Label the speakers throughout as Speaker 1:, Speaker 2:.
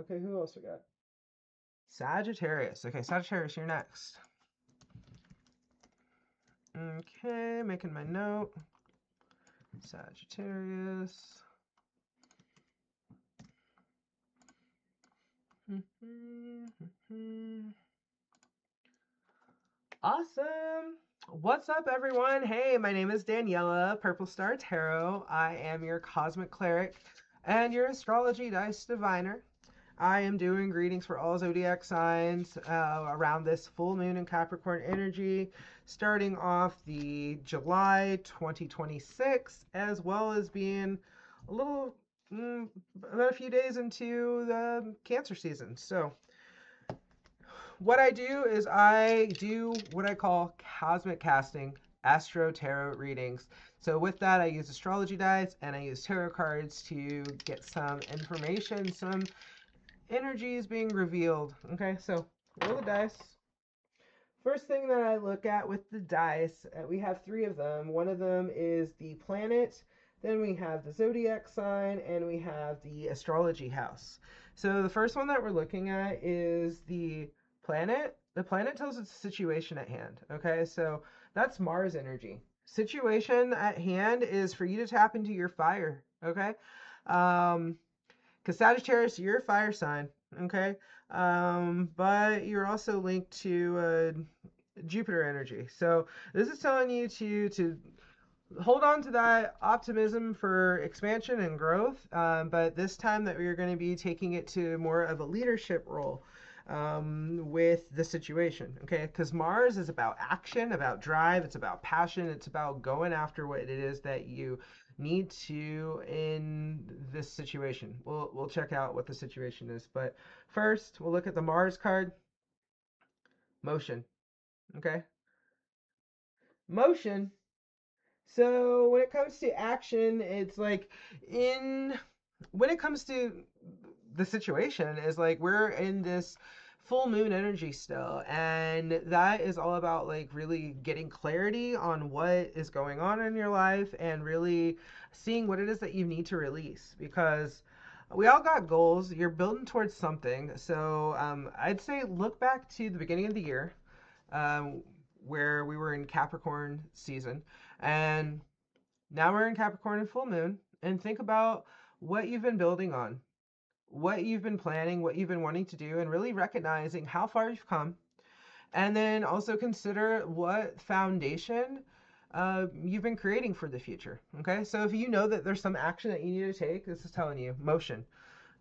Speaker 1: Okay, who else we got? Sagittarius. Okay, Sagittarius, you're next. Okay, making my note. Sagittarius. Awesome. What's up, everyone? Hey, my name is Daniela, Purple Star Tarot. I am your cosmic cleric and your astrology dice diviner. I am doing readings for all zodiac signs around this full moon in Capricorn energy, starting off the July 2026, as well as being a little, about a few days into the Cancer season. So, what I do is I do what I call cosmic casting, AstroTarot readings. So with that, I use astrology dice and I use tarot cards to get some information, some energies being revealed. Okay, so roll the dice. First thing that I look at with the dice, we have three of them. One of them is the planet, then we have the zodiac sign, and we have the astrology house. So the first one that we're looking at is the planet. The planet tells us the situation at hand. Okay, so that's Mars energy. Situation at hand is for you to tap into your fire. Okay, because Sagittarius, you're a fire sign, okay? But you're also linked to Jupiter energy. So this is telling you to hold on to that optimism for expansion and growth, but this time that we're going to be taking it to more of a leadership role with the situation, okay? Because Mars is about action, about drive, it's about passion, it's about going after what it is that you need to in this situation. We'll check out what the situation is, but first we'll look at the Mars card. Motion, okay? Motion. So when it comes to action, it's like when it comes to the situation is like we're in this full moon energy still, and that is all about like really getting clarity on what is going on in your life and really seeing what it is that you need to release, because we all got goals. You're building towards something. So I'd say look back to the beginning of the year, um, where we were in Capricorn season, and now we're in Capricorn and full moon, and think about what you've been building on, what you've been planning, what you've been wanting to do, and really recognizing how far you've come. And then also consider what foundation you've been creating for the future. Okay, so if you know that there's some action that you need to take, this is telling you motion.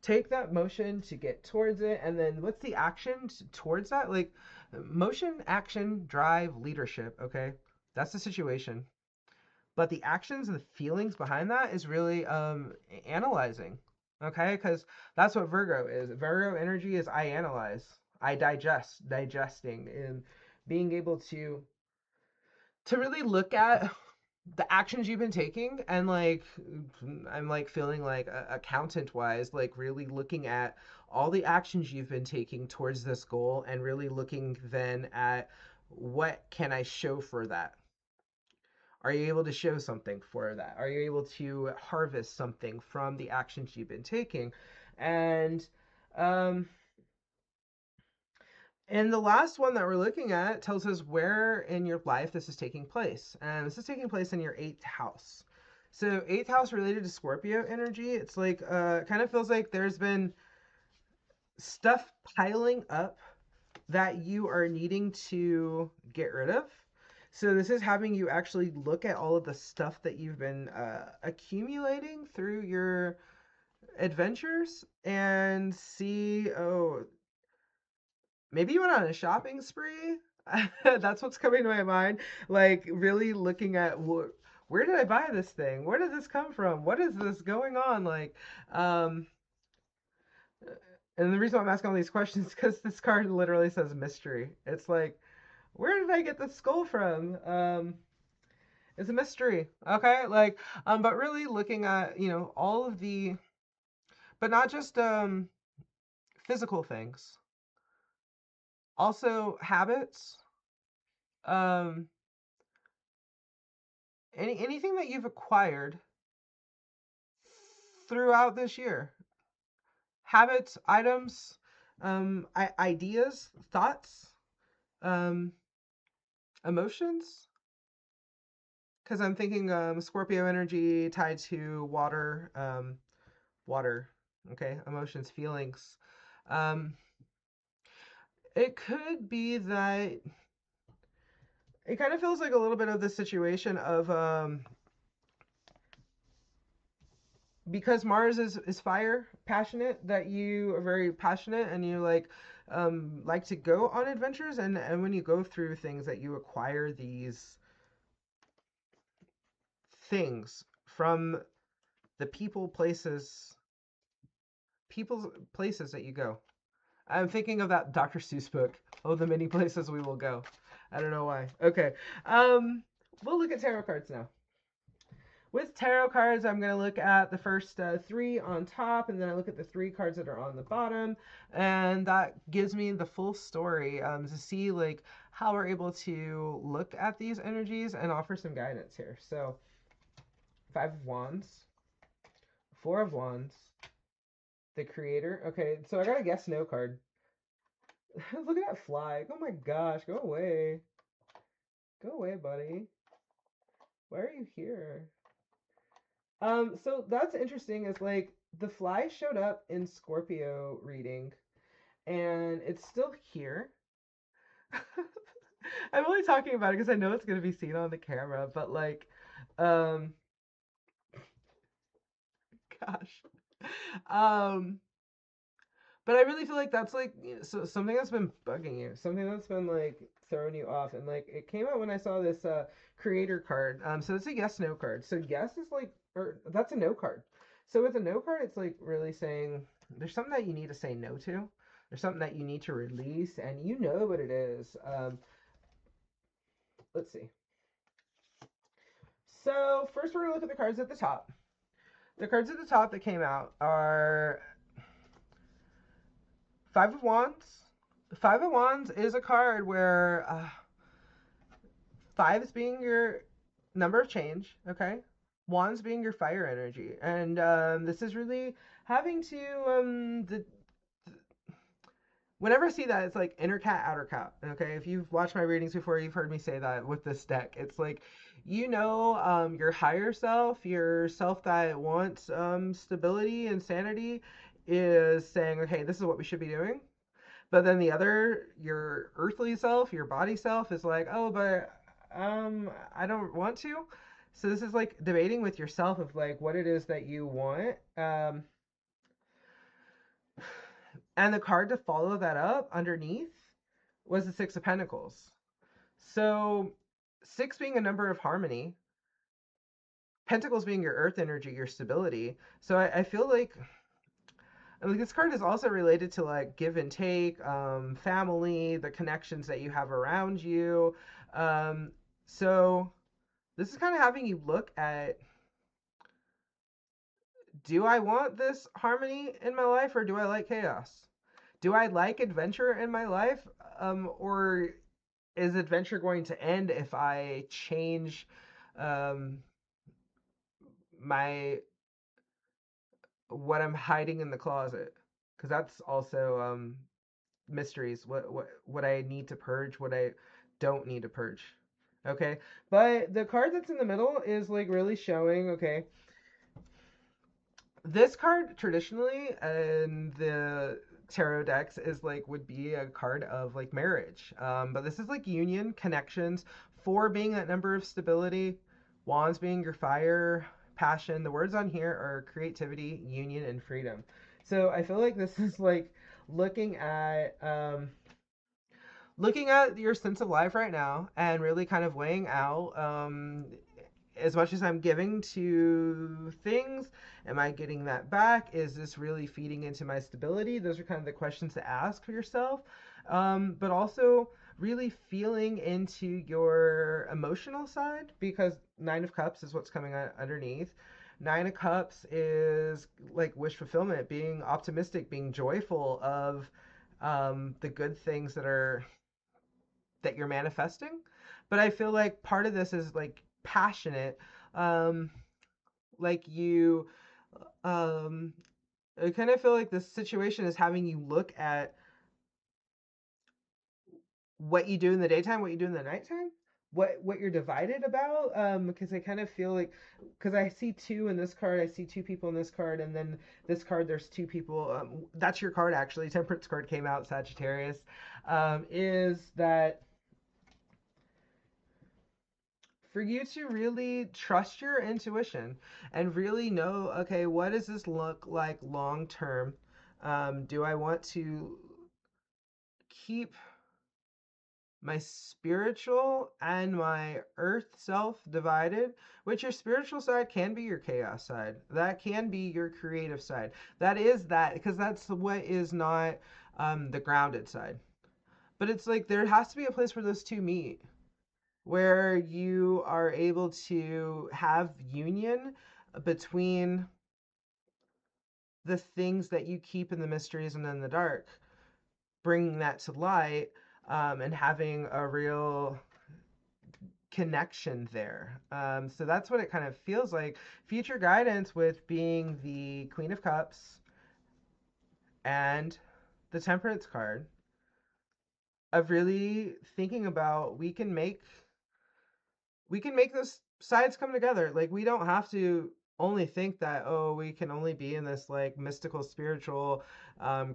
Speaker 1: Take that motion to get towards it, and then what's the action towards that? Like motion, action, drive, leadership. Okay, that's the situation. But the actions and the feelings behind that is really analyzing. Okay, because that's what Virgo is. Virgo energy is I analyze, I digesting, and being able to really look at the actions you've been taking, and like I'm like feeling like accountant wise, like really looking at all the actions you've been taking towards this goal, and really looking then at what can I show for that. Are you able to show something for that? Are you able to harvest something from the actions you've been taking? And um, and the last one that we're looking at tells us where in your life this is taking place. And this is taking place in your eighth house. So eighth house related to Scorpio energy. It's like kind of feels like there's been stuff piling up that you are needing to get rid of. So this is having you actually look at all of the stuff that you've been accumulating through your adventures and see, oh, maybe you went on a shopping spree. That's what's coming to my mind. Like really looking at where did I buy this thing? Where did this come from? What is this going on? Like, um, and the reason I'm asking all these questions is because this card literally says mystery. It's like, where did I get the skull from? It's a mystery. Okay, like, but really looking at all of the, but not just physical things, also habits, um, anything that you've acquired throughout this year. habits, items, ideas, thoughts, um, emotions. Because I'm thinking Scorpio energy tied to water, water. Okay, emotions, feelings. Um, it could be that it kind of feels like a little bit of the situation of because Mars is fire, passionate, that you are very passionate and you like to go on adventures, and when you go through things that you acquire these things from the people's places that you go. I'm thinking of that Dr. Seuss book, Oh, the Many Places We Will Go. I don't know why. Okay. Um, we'll look at tarot cards now. With tarot cards, I'm going to look at the first three on top, and then I look at the three cards that are on the bottom, and that gives me the full story to see like how we're able to look at these energies and offer some guidance here. So, Five of Wands, Four of Wands, the Creator. Okay, so I got a Guess No card. Look at that fly. Oh my gosh, go away. Go away, buddy. Why are you here? So that's interesting is like the fly showed up in Scorpio reading and it's still here. I'm only talking about it because I know it's gonna be seen on the camera, but like gosh. Um but I really feel like that's like so something that's been bugging you, something that's been like throwing you off, and like it came out when I saw this creator card. So it's a yes no card. So yes is like, or that's a no card. So with a no card, it's like really saying there's something that you need to say no to. There's something that you need to release, and you know what it is. Let's see. So first, we're gonna look at the cards at the top. The cards at the top that came out are Five of Wands. Five of Wands is a card where five is being your number of change, okay? Wands being your fire energy. And this is really having to, whenever I see that, it's like inner cat, outer cat, okay? If you've watched my readings before, you've heard me say that with this deck. It's like, your higher self, your self that wants stability and sanity, is saying, okay, this is what we should be doing. But then the other, your earthly self, your body self, is like, oh, but I don't want to. So this is like debating with yourself of like what it is that you want. And the card to follow that up underneath was the Six of Pentacles. So six being a number of harmony, Pentacles being your earth energy, your stability. So I feel like this card is also related to like give and take, family, the connections that you have around you. So this is kind of having you look at, do I want this harmony in my life or do I like chaos? Do I like adventure in my life? Or is adventure going to end if I change um, my what I'm hiding in the closet? Because that's also mysteries. What I need to purge, what I don't need to purge. Okay, but the card that's in the middle is like really showing. Okay, this card traditionally in the tarot decks is like would be a card of like marriage, but this is like union, connections. Four being that number of stability, wands being your fire, passion. The words on here are creativity, union, and freedom. So I feel like this is like looking at your sense of life right now and really kind of weighing out as much as I'm giving to things, am I getting that back? Is this really feeding into my stability? Those are kind of the questions to ask for yourself. But also really feeling into your emotional side, because Nine of Cups is what's coming underneath. Nine of Cups is like wish fulfillment, being optimistic, being joyful of the good things that you're manifesting. But I feel like part of this is like passionate, like you um I kind of feel like this situation is having you look at what you do in the daytime, what you do in the nighttime, what you're divided about. Because I kind of feel like, because I see two in this card, I see two people in this card, and then this card there's two people. That's your card actually. Temperance card came out, Sagittarius. Is that for you to really trust your intuition and really know, okay, what does this look like long term? Do I want to keep my spiritual and my earth self divided, which your spiritual side can be your chaos side, that can be your creative side, that is that, because that's what is not the grounded side. But it's like there has to be a place where those two meet, where you are able to have union between the things that you keep in the mysteries and in the dark, bringing that to light, and having a real connection there. So that's what it kind of feels like. Future guidance with being the Queen of Cups and the Temperance card, of really thinking about we can make those sides come together. Like, we don't have to only think that, oh, we can only be in this like mystical, spiritual,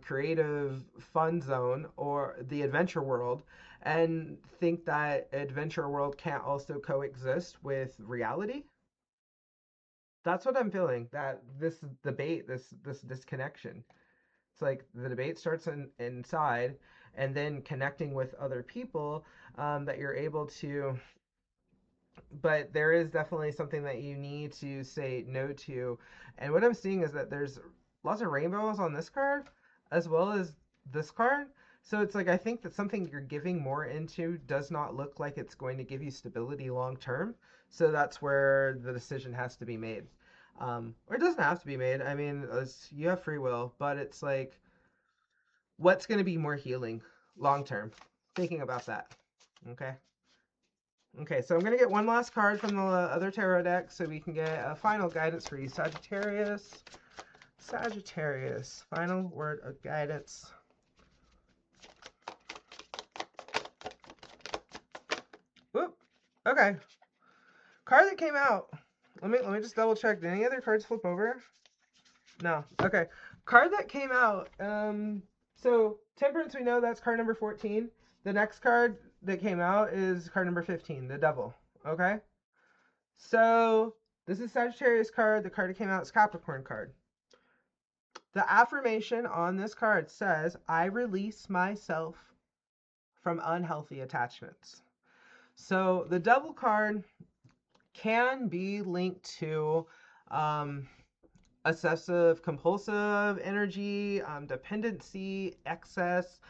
Speaker 1: creative, fun zone or the adventure world, and think that adventure world can't also coexist with reality. That's what I'm feeling. That this debate, this disconnection. It's like the debate starts inside, and then connecting with other people, that you're able to, but there is definitely something that you need to say no to. And what I'm seeing is that there's lots of rainbows on this card as well as this card. So it's like I think that something you're giving more into does not look like it's going to give you stability long term. So that's where the decision has to be made. Or it doesn't have to be made. I mean, you have free will, but it's like what's going to be more healing long term? Thinking about that. Okay. Okay, so I'm going to get one last card from the other tarot deck so we can get a final guidance for you, Sagittarius. Sagittarius, final word of guidance. Whoop. Okay. Card that came out. Let me just double check. Did any other cards flip over? No. Okay. Card that came out. So Temperance, we know that's card number 14. The next card that came out is card number 15, the Devil. Okay? So this is Sagittarius card. The card that came out is Capricorn card. The affirmation on this card says, I release myself from unhealthy attachments. So the Devil card can be linked to obsessive compulsive energy, dependency, excess,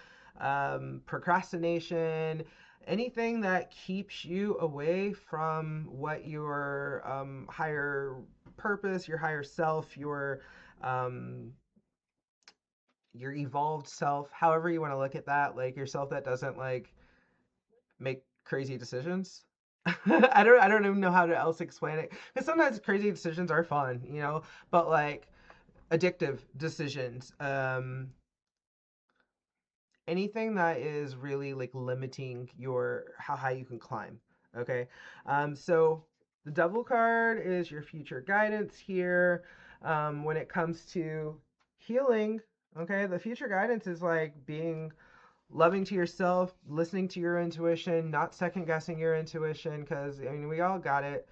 Speaker 1: procrastination, anything that keeps you away from what your higher purpose, your higher self, your evolved self, however you want to look at that, like yourself that doesn't like make crazy decisions. I don't even know how to else explain it, because sometimes crazy decisions are fun, but like addictive decisions, anything that is really like limiting your how high you can climb. Okay. So the Devil card is your future guidance here, when it comes to healing. Okay, the future guidance is like being loving to yourself, listening to your intuition, not second guessing your intuition, because I mean we all got it.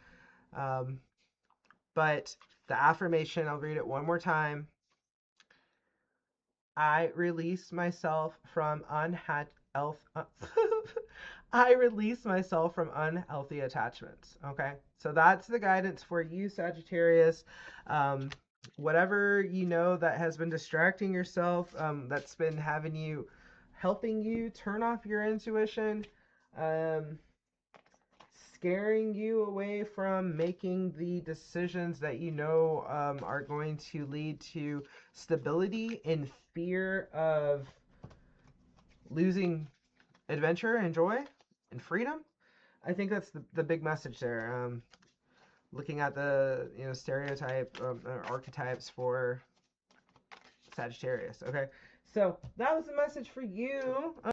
Speaker 1: But the affirmation, I'll read it one more time. I release myself from I release myself from unhealthy attachments. Okay, so that's the guidance for you, Sagittarius. Whatever that has been distracting yourself, that's been helping you turn off your intuition, scaring you away from making the decisions that are going to lead to stability, in fear of losing adventure and joy and freedom. I think that's the big message there. Looking at the stereotype archetypes for Sagittarius. Okay, so that was the message for you.